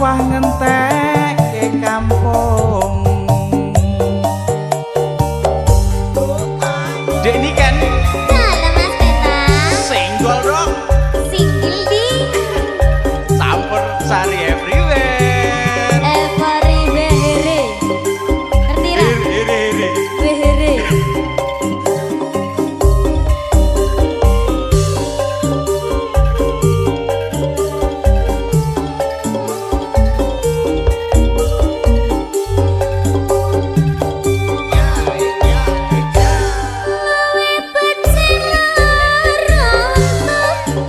sawah ngentekke kampung. Dek ini kan Halo Mas Peta. single dong. Single di Campur sari everywhere. Everywhere. Ngerti ra? Iri. Wehere.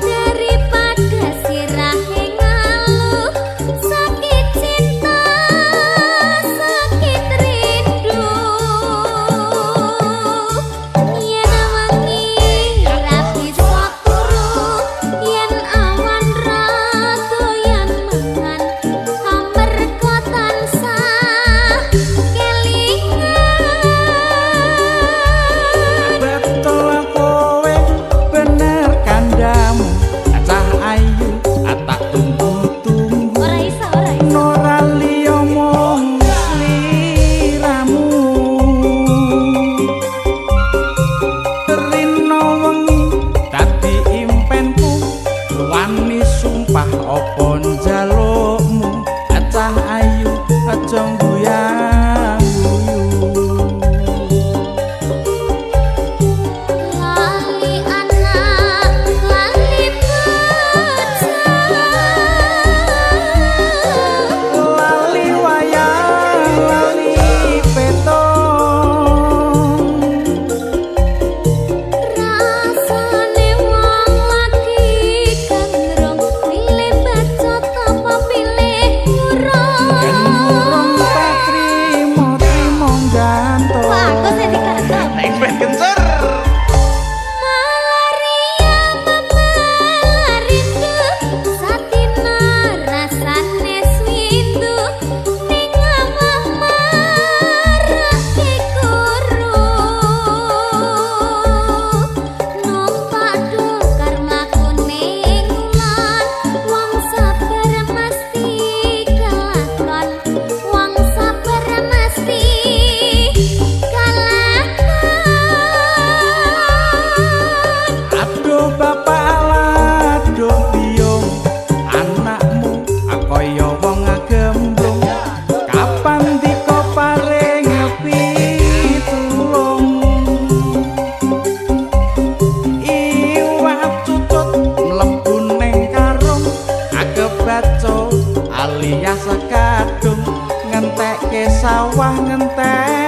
Daripada sirahe ngaluh, sakit cinta, sakit rindu. Yen wengi ra bisa turu, yen awan ra doyan mangan, amarga tansah kelingan. Betul kowe bener kandamu cah ayu tak tunggu-tunggu Ora iso. ora liya mung sliramu rino wengi dadi impenku wani sumpah apa njalukmu cah ayu aja guyang-guyu. Lali anak, lali bocah, Lali wayang, lali peton. rasane wong lagi gandrung, pilih bacot apa pilih Yen urung urung. tak trimo gantung. Wah, aku sing digantung. Nek ben kencer. Malaria mama rindu, satina rasane swindu, ning omah marake guru. Numpak dukar mlaku ning ulan, wong sabar mesti kelakon, wong sabar mesti kelakon. Aduh bapak aduh biyung anakmu kaya wong gemblung. Kapan diko paring pitulung. Iwak cucut mlebu ning karung kebaco alias kadung ngentekke sawah ngentek